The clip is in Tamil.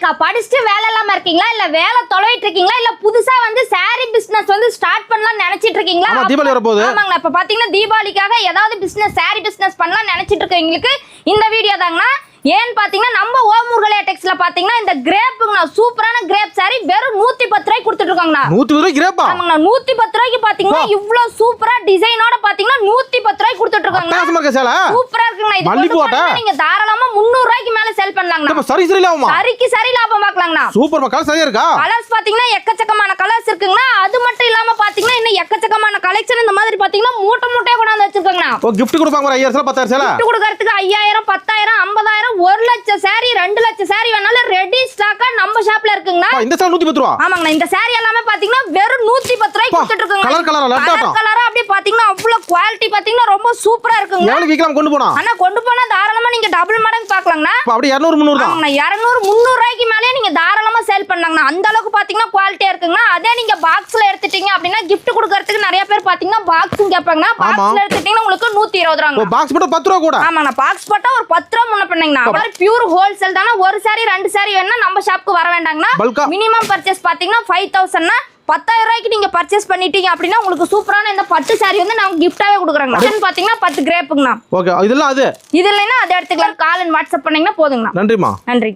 அக்கா படிச்சுட்டு வேலை இல்லாம இருக்கீங்களா இல்ல வேலை தொலைவிட்டு இருக்கீங்களா இல்ல புதுசா வந்து saree business வந்து ஸ்டார்ட் பண்ணலாம் நினைச்சிட்டு இருக்கீங்களா? ஆமா தீபாவளி வர போகுது. ஆமாங்க. இப்ப பாத்தீங்கன்னா தீபாவளிக்காக ஏதாவது பிசினஸ் saree business பண்ணலாம் நினைச்சிட்டு இருக்கவங்களுக்கு இந்த வீடியோ தாங்கண்ணா. ஏன்னு பாத்தீங்கன்னா நம்ம ஓமுர்களே டெக்ஸ்ல பாத்தீங்கன்னா இந்த கிரேப்புங்கண்ணா சூப்பரான கிரேப் saree வெறும் 110 ரூபாய்க்கு கொடுத்துட்டு இருக்காங்கண்ணா. 110 ரூபாய்க்கு கிரேப்பா? ஆமாங்கண்ணா 110 ரூபாய்க்கு பாத்தீங்கன்னா இவ்வளவு சூப்பரா டிசைனோட பாத்தீங்கன்னா 110 ரூபாய்க்கு கொடுத்துட்டு இருக்காங்க. சூப்பரா இருக்குங்கண்ணா. இது மல்லிப்பூட்டா நீங்க தாராளமா 300 ரூபாய்க்கு மேல செல் பண்ணலாங்கண்ணா. நம்ம சரி சரி லாபமா? சரிக்கு சரி லாபம் பார்க்கலாங்கண்ணா. சூப்பர் கலர் சரியா இருக்கா? கலர்ஸ் பாத்தீங்கன்னா எக்கச்சக்கமான கலர்ஸ் இருக்குங்கண்ணா. அது மட்டும் இல்லாம பாத்தீங்கன்னா இன்னும் எக்கச்சக்கமான கலெக்ஷன் இந்த மாதிரி பாத்தீங்கன்னா மூட்டை மூட்டையா கொண்டாந்து வச்சிருக்காங்கண்ணா. ஓ gift கொடுப்பாங்க ஒரு 5000 10000 சேல. gift கொடுக்கிறதுக்கு 5000 10000 50000 1 லட்சம் saree 2 லட்சம் saree வேணாலும் ரெடி ஸ்டாக்கா நம்ம ஷாப்ல இருக்குங்கண்ணா. இந்த சேல 110 ரூபாய். ஆமாங்கண்ணா. இந்த saree எல்லாமே பாத்தீங்கன்னா வெறும் 110 ரூபாய்க்கு கொடுத்துட்டு இருக்காங்க. கலர் கலரா லட்டாட்டம். கலரா அப்படியே பாத்தீங்கன்னா அவ்வளவு குவாலிட்டி பாத்தீங்கன்னா ரொம்ப சூப்பரா இருக்குங்க. எவ்வளவு விக்கலாம் கொண்டு போனா? அண்ணா கொண்டு போனா தாராளமா நீங்க டபுள் மடங்கு பார்க்கலாங்கண்ணா. அப்படியே 200 300 தான். ஆமாங்கண்ணா 200 300 ரூபாய்க்கு மேலே நீங்க தாராளமா சேல் பண்ணலாங்கண்ணா. அந்த அளவுக்கு பாத்தீங்கன்னா குவாலிட்டியா இருக்குங்கண்ணா. அதே நீங்க பாக்ஸ்ல எடுத்துட்டீங்க அப்படின்னா gift கொடுக்கிறதுக்கு நிறைய பேர் பாத்தீங்கன்னா பாக்ஸும் கேட்பாங்கண்ணா. பாக்ஸ்ல எடுத்துட்டீங்கன்னா உங்களுக்கு 120 ரூபாங்க. ஓ பாக்ஸ் போட்டா 10 ரூபாய் கூட. ஆமாண்ணா. பாக்ஸ் போட்டா ஒரு 10 ரூபாய் முன்ன பண்ணீங்கண்ணா. மாதிரி பியூர் ஹோல்சேல் தானா. ஒரு saree 2 saree வேணா நம்ம ஷாப்புக்கு வர வேண்டாங்கண்ணா. மினிமம் பர்ச்சேஸ் பாத்தீங்கன்னா 5000 னா 10000 ரூபாய்க்கு நீங்க பர்ச்சேஸ் பண்ணிட்டீங்க அப்படின்னா உங்களுக்கு சூப்பரான இந்த பட்டு saree வந்து நாங்க கிஃப்டாவே கொடுக்குறோங்க. இது பாத்தீங்கன்னா 10 கிரேப்புங்கண்ணா. ஓகே இதெல்லாம் அது. இதெல்லாம் அதை எடுத்துக்கலாம். கால் அண்ட் வாட்ஸ்அப் பண்ணீங்கன்னா போதுங்கண்ணா. நன்றிமா. நன்றி.